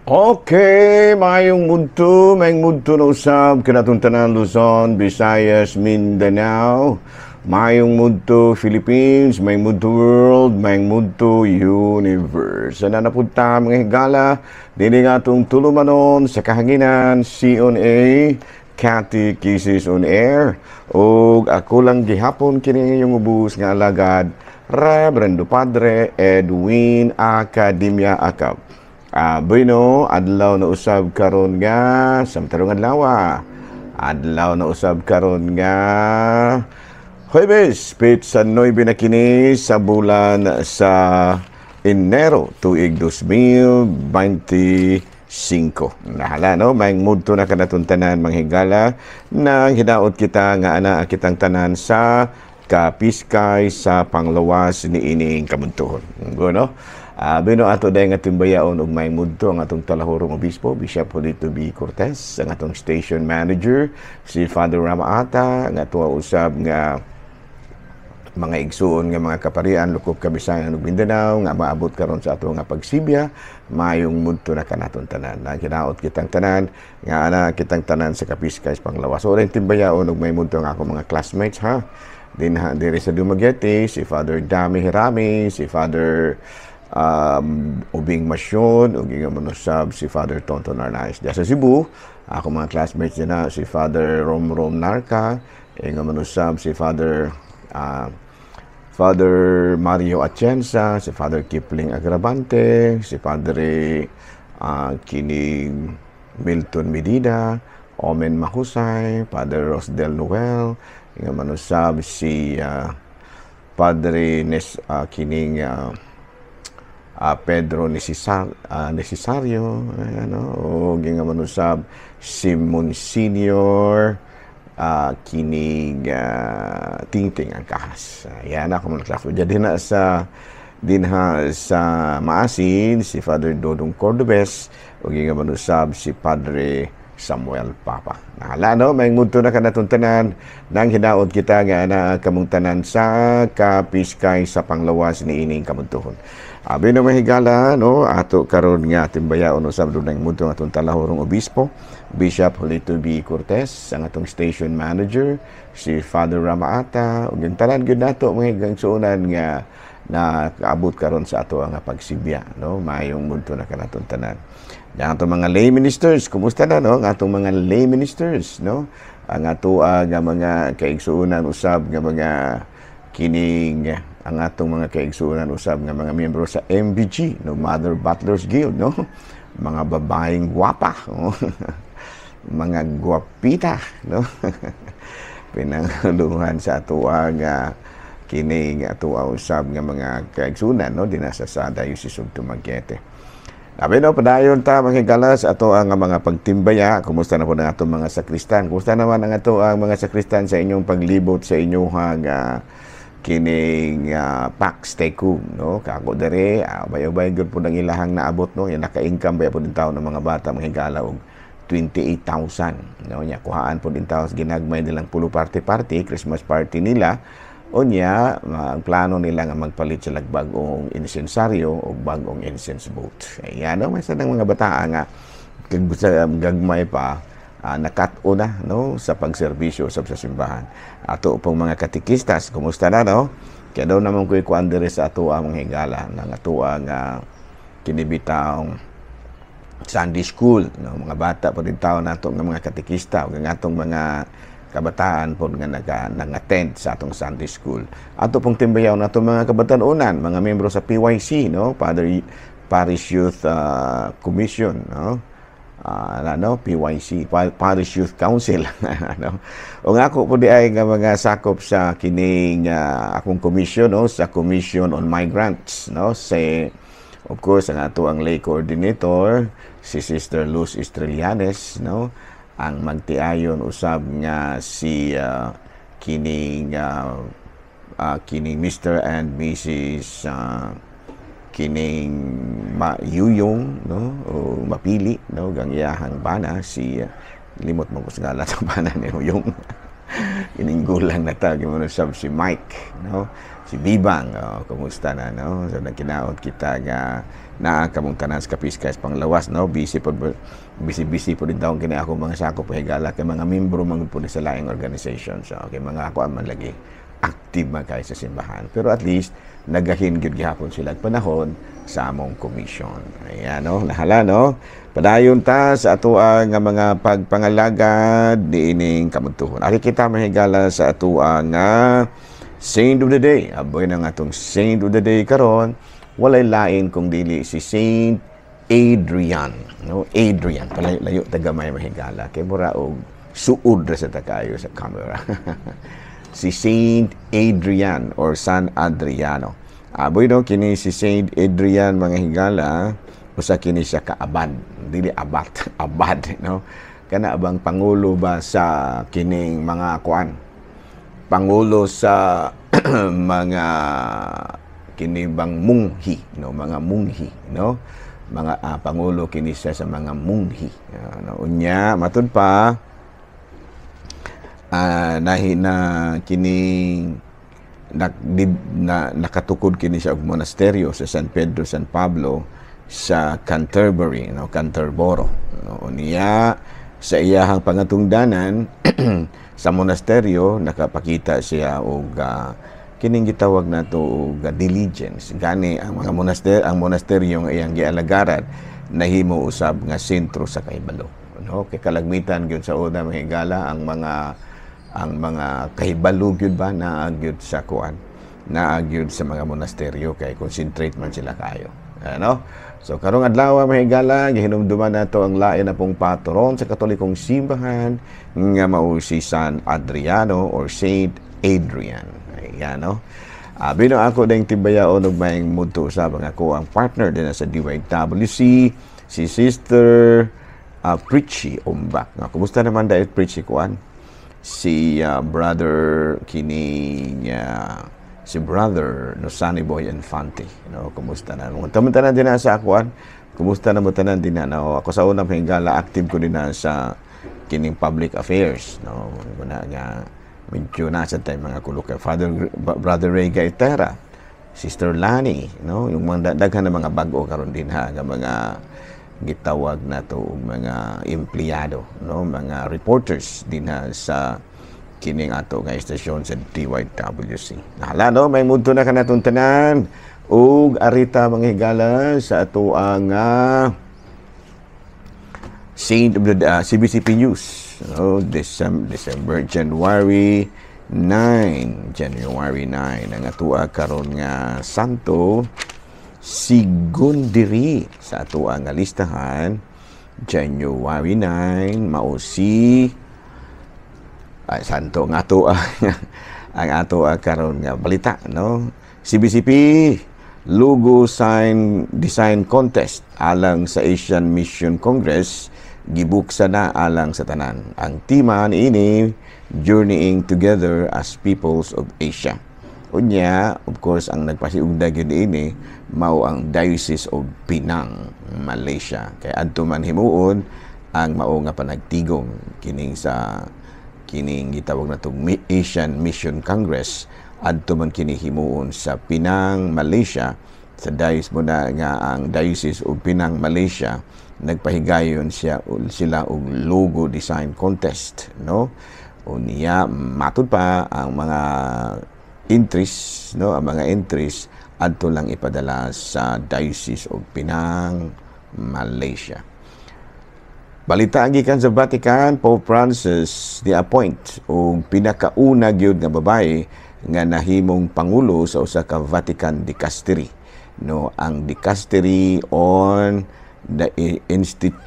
Okay, mayong mudto na usab kanatong tanan Luzon, Visayas, Mindanao. Mayong mudto Philippines, may mudto world, may mudto universe. Sana na punta mga higala, dili nga itong tulumanon sa kahanginan, C.O.N.A. Cathy Kisses on Air. O ako lang gihapon kini yung ubus nga alagad, Reverendo Padre Edwin Academia Acap. Bueno, adlaw na usab karon nga samtarong adlaw na usab karon nga Huwebes, sa 9 na kini sa bulan sa Enero tuig 2025. Nahala no, may mudto na kanatong tanan manghigala na hinaot kita nga ana kitang tanan sa kapiskay sa panglawas ni ining kamuntuhon. No? Bino ato dahil nga timbayaon og may mudto ang atong talahurong obispo, Bishop Julito B. Cortez, ang atong station manager, si Father Rama Ata, ang ato usab nga mga igsuon nga mga kaparian, Lukop, Kabisayan ug Mindanao, nga maabot karon sa ato nga pagsibya, mayong mudto na kanaton tanan. Na kinaot kitang tanan, nga ana kitang tanan sa kapiskay sa panglawas. So, rin timbayaon og may mudto nga ako mga classmates, ha? Diri sa Dumaguete, si Father Dami Hirami, si Father Ubing Masyon, ug nga manusab si Father Tonton Arnaiz. Diya sa Cebu, ako mga classmates na si Father Rom Narca, nga manusab si Father Mario Atienza, si Father Kipling Agravante, si Padre Kining Milton Medina, Omen Mahusay, Father Rosdel Noel, nga manusab si Padre Kining Pedro Necesario, o nga manusab si Monsignor kining Tingting ang kahas. Yan ako mga klase. Dinha sa Maasin, si Father Dodong Cordobes, o nga manusab si Padre Samuel Papa. Nahala no, may mudto na kanatong tanan nang hinaot kita nga na kamong tanan sa kapiskay sa panglawas ni ining kamuntuhon. Abi na mahigala no, ato karon nga timbayaon usab do nang mudto atong talahurong obispo, Bishop Julito B. Cortez, ang atong station manager, si Father Rama Ata, ug yung tanan gyud nato mga higangsuonan nga na kaabot karon sa ato nga pagsibya no, mayong mudto na kanatong tanan. Ang atong mga lay ministers, kumusta na no? Ang atong mga lay ministers, no? Ang ato nga mga kaigsuonan usab nga mga kining ang atong mga kaigsuonan usab nga mga miyembro sa MBG, no? Mother Butlers Guild, no? Mga babaeng gwapa, no? Mga gwapita, no? Pinanguluhan sa ato nga kining ato usab nga mga kaigsuonan, no? Dinasa sa Diocese of Dumaguete. Sabi no, padayon ta mga galas ato ang mga pagtimbaya. Kumusta na po na atong mga sakristan? Kumusta naman ang ato ang mga sakristan sa inyong paglibot sa inyong kining Pax Tecum, no? Kako dere, bayo-bayo gud po ng ilahang naabot, no? Yan naka-income baya po din tao ng mga bata mga higala og 28,000, no? Nya kuhaan po din tao ginagmay nilang pulo party, Christmas party nila. Unya, ang plano nila nga magpalit sila bagong insensaryo o bagong incense boat. Ayan, no? May sanang mga bata nga gagmay pa nakat-o na no, sa pagserbisyo sa simbahan. Ato pong mga katikistas, kumusta na no? Kaya daw naman ko ikuan dire sa ato ang mga higala ng ato ang kinibitang Sunday school, no? Mga bata po din tao nato ng mga katikista o ng atong mga kabataan po nga nag-attend sa atong Sunday school. Ato pong timbayaw na itong mga kabatanunan, mga membro sa PYC, no? Parish Youth Commission, no? PYC, Parish Youth Council. No? O nga ako po di ay nga mga sakop sa kining akong commission, no? Sa Commission on Migrants, no? Of course, ang ato ang lay coordinator, si Sister Luz Estrelianes, no? Ang magtiayon usab nga si kining Mr. and Mrs. Kining Yuyong, no? O mapili, no? Gang iyahang bana si limot mo ko sa gala sa bana ni Yuyong. Ininggulang na ta mo sab si Mike, no? Si Bibang, kumusta na, no? So nagkinaot kita nga naa kamong tanan sa Kapiskay panglawas, no? Busy po din daw kini ako mga sakop higala kay mga membro man po sa laing organization. So okay, mga ako man lagi active man kay sa simbahan. Pero at least nagahin gyud gihapon sila panahon sa among commission. Ayan, no? Nahala, no? Padayon ta sa atoa nga mga pagpangalagad diining kamuntuhon. Ari kita mahigala sa atoa nga Saint of the Day. Aboy na nga itong Saint of the Day karon, walay lain kung dili si Saint Adrian. No? Adrian. Palayo tagamay mahigala. Kaya mura og suod ra sa takayo sa camera. Si Saint Adrian or San Adriano. Aboy no, kini si Saint Adrian mga higala, usa kini siya kaabad. Dili abat. Abad. No? Kana abang pangulo ba sa kining mga kuan? Pangulo sa mga kinibang munghi, no, mga munghi, no, mga pangulo kini sa mga munghi, no, unya matud pa na kini nakatukod kini sa monasteryo sa San Pedro San Pablo sa Canterbury, no, Canterboro, no, unya sa iyahang pangatungdanan sa monasteryo nakapakita siya og kining gitawag nato og diligence gani ang mga monasteryo nga iyang gialagaran nahimo usab nga sentro sa kahibalo, no? Kay kalagmitan gyud sa una mahigala ang mga kahibalo gyud ba naa gyud sa kuan, naa gyud sa mga monasteryo kay concentrate man sila kayo, ano? So karong adlaw mahigala gihinumduman nato ang lain na pong patron sa Katolikong simbahan nga mao si San Adriano or Saint Adrian. Ayan, no? Bino ako ding tibayaon og maayong mudto sa mga ko ang partner din sa DYWC, si Sister Pritchie Umbak. Kumusta naman dahil Pritchie kuan? Si brother kini si brother no Sunny Boy Infante, no, kumusta na mo tanan din sa akuan, kumusta na mo tanan din na, no? Ako sa unang hingala active ko din na sa kining public affairs, no, muna nga medyo nasa tayo mga kulok kay brother Ray Gaitera, Sister Lani, no, yung mga daghan na mga bag-o karon din ha nga mga gitawag nato mga empleyado, no, mga reporters din ha sa kining ato nga istasyon sa DYWC. Nahala, no, may mudto na kanatong tanan ug arita mga higala sa ato ang Saint of the CBCP News, no, December January 9 ang ato karon nga santo Sigundiri sa ato nga listahan. January 9 mao si santo nga ato ang ato karon nga balita, no? CBCP logo design contest alang sa Asian Mission Congress gibuksa na alang sa tanan. Ang tema niini Journeying Together as Peoples of Asia. Unya, of course, ang nagpasiugda gyud ini mao ang Diocese of Penang, Malaysia. Kay adto man himuon ang mao nga panagtigom kining gitawag natong Asian Mission Congress, adto man kini himuon sa Penang, Malaysia. Sa diocese mo na nga ang Diocese of Penang, Malaysia, nagpahigayon sila og logo design contest, no? Unya matud pa ang mga entries, no, ang mga entries adto lang ipadala sa Diocese of Penang, Malaysia. Balita gikan sa Vatican, Pope Francis ni-appoint og pinakauna gyud nga babae nga nahimong pangulo sa usa ka Vatican dicastery, no, ang dicastery on the Institute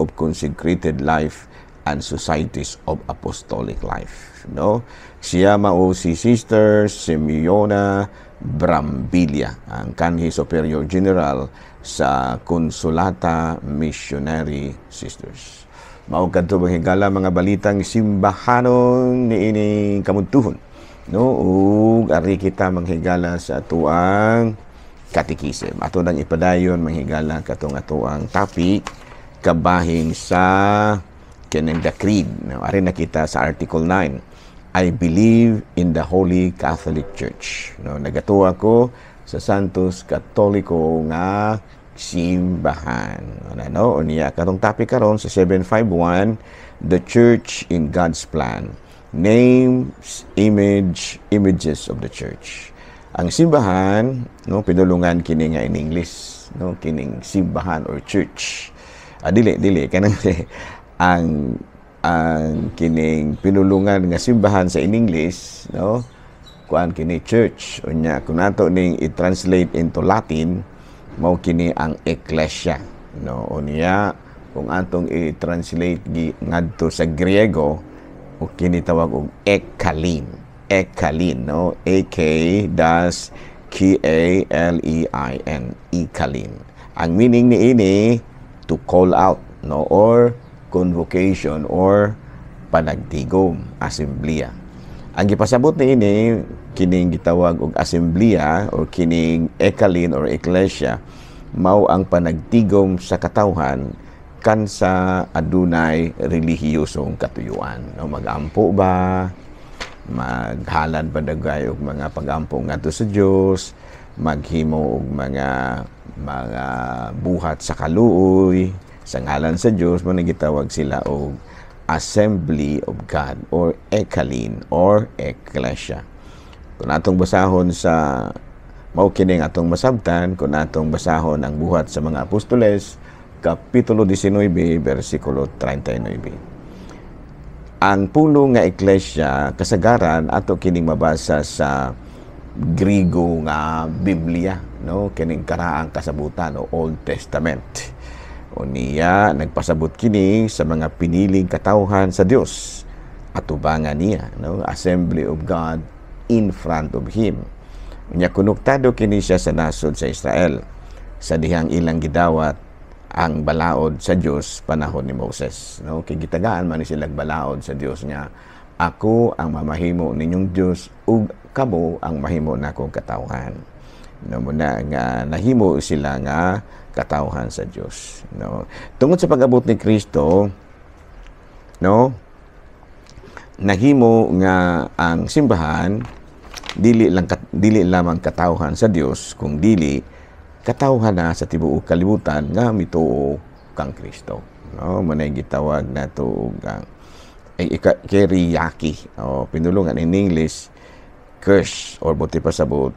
of Consecrated Life and Societies of Apostolic Life, no? Siya mao si Sister Simeona Brambilla, ang kanhi Superior General sa Consolata Missionary Sisters. Mao kadto higala mga balitang simbahanon niining kamuntuhon, no, ug ari kita manghigala sa atuang katikisem. Ato nang ipadayon manghigala katong atuang topic kabahin sa kining the creed. No, ari nakita sa Article 9. I believe in the Holy Catholic Church. No, nagatuwa ko sa Santos Katoliko nga simbahan. Ano, unya karong topic karon sa 751, the church in God's plan. Names, images of the church. Ang simbahan, no, pinulungan kini nga in English, no, kining simbahan or church. Dili kanang ang kining pinulungan nga simbahan sa in English, no, kuan kini church. Unya kun nato ning i-translate into Latin, mao kini ang ecclesia, no. Unya kung atong i-translate ngadto sa Griego, o kini tawag og ekkalin, no, K-K-A-L-E-I-N, ekkalin. Ang meaning ni ini to call out, no, or convocation or panagtigom, asembleya. Ang gipasabot ni ini kining gitawag og asembleya or kining ekkalin or ecclesia, mao ang panagtigom sa katawhan kansa adunay relihiyosong katuyuan. No, magampo ba, maghalad ba dagay og mga pagampo ngadto sa Dios, maghimo og mga buhat sa kaluoy sa ngalan sa Dios, mo gitawag sila og Assembly of God or ekkalin or ecclesia. Kung atong basahon sa mao kining atong masabtan, kung atong basahon ang buhat sa mga apostoles, Kapitulo 19, versikulo 39. Ang puno nga ecclesia, kasagaran, ato kining mabasa sa Griego nga Biblia, no? Kining karaang kasabutan o Old Testament. O niya, nagpasabot kini sa mga piniling katawhan sa Dios at ubangan niya, no? Assembly of God in front of Him. Unya konektado kini siya sa nasod sa Israel, sa dihang ilang gidawat ang balaod sa Dios panahon ni Moses, no? Kay gitagaan man ni silang balaod sa Dios niya, ako ang mamahimo ninyong Dios ug kamo ang mahimo nakong katawhan. No, muna nga nahimo sila nga katawhan sa Dios, no? Tungod sa pag-abot ni Kristo, no, nahimo nga ang simbahan dili lamang katawhan sa Dios, kung dili katawhan na sa tibuok kalibutan nga mituo kang Kristo, no? Manay gitawag nato ang keriyaki o pinulungan in English curse or buti pasabot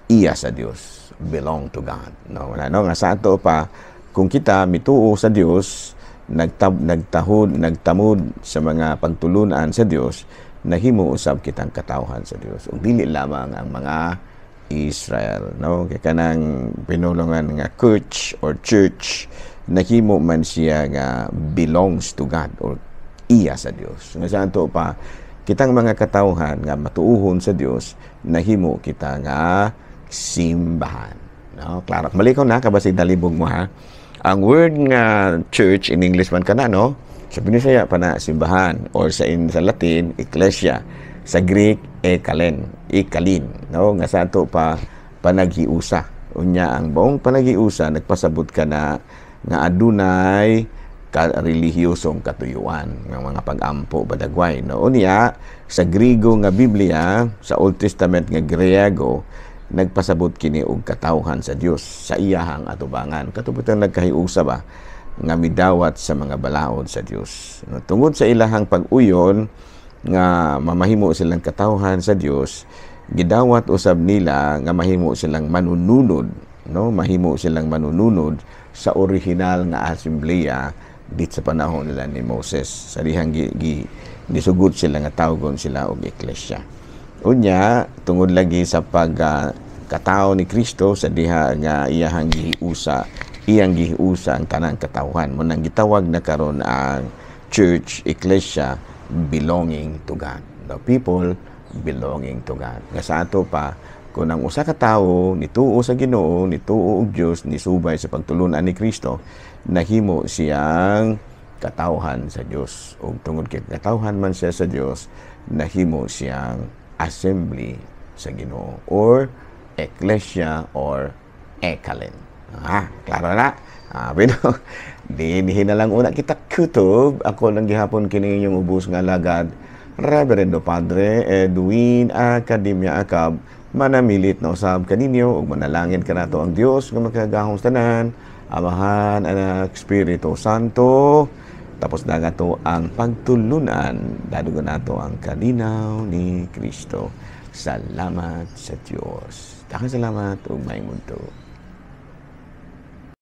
iya sa Dios, belong to God, no? Nga sa ato pa, kung kita mituo sa Dios, nagtamod sa mga pagtulunan sa Dios, nahimo usab kitang katawhan sa Dios ug dili lamang ang mga Israel, no? Kaya kanang pinulungan nga church, nahimo man siya nga belongs to God or iya sa Dios. Nga sa ato pa, kitang mga katawhan nga matuuhon sa Dios, nahimo kita nga simbahan, no? Klaro, malikaw na kabasig dalibog mo, ha? Ang word nga church in English man kana, no? Sa Binisaya pa na simbahan, or sa Latin ecclesia, sa Greek ekkalin, no? Nga sa ato pa panaghiusa. Unya ang buong panaghiusa nagpasabot ka na nga adunay relihiyosong katuyuan ng mga pag-ampo badagway, no? Unya sa Griego nga Biblia, sa Old Testament nga Griego, nagpasabot kini og katawhan sa Dios sa iyahang atubangan. Katubutang nagkahiusa ba nga midawat sa mga balaod sa Dios, no? Tungod sa ilahang pag-uyon nga mamahimo silang katawhan sa Dios, gidawat usab nila nga mahimo silang manununod, no? Mahimo silang manununod sa original nga asembleya dit sa panahon nila ni Moses. Sa dihang gisugod sila nga tawgon sila og ecclesia. Unya tungod lagi sa pagkatao ni Kristo, sa diha nga iyang gihiusa ang tanang katawhan, mo nang gitawag na karon ang church, ecclesia, belonging to God. The people belonging to God. Nga sa ato pa, kung ang usa ka tawo nituo sa Ginoo, nituo og Dios, nisubay sa pagtulunan ni Kristo, nahimo siyang katawhan sa Dios. Ug tungod kay katawhan man siya sa Dios, nahimo siyang assembly sa Ginoo or ecclesia or ekkalin. Klaro na. Pero, dinhi na lang una kita kutob. Ako lang gihapon kini yung ubos nga lagad. Reverendo Padre Edwin Academia Acab, manamilit na usab kaninyo ug manalangin kanato ang Dios nga makagahong tanan, Amahan, Anak, Espiritu Santo. Tapos na to ang pagtulunan, dadugan nato ang kalinaw ni Kristo. Salamat sa Dios. Daghang salamat ug maayong mundo.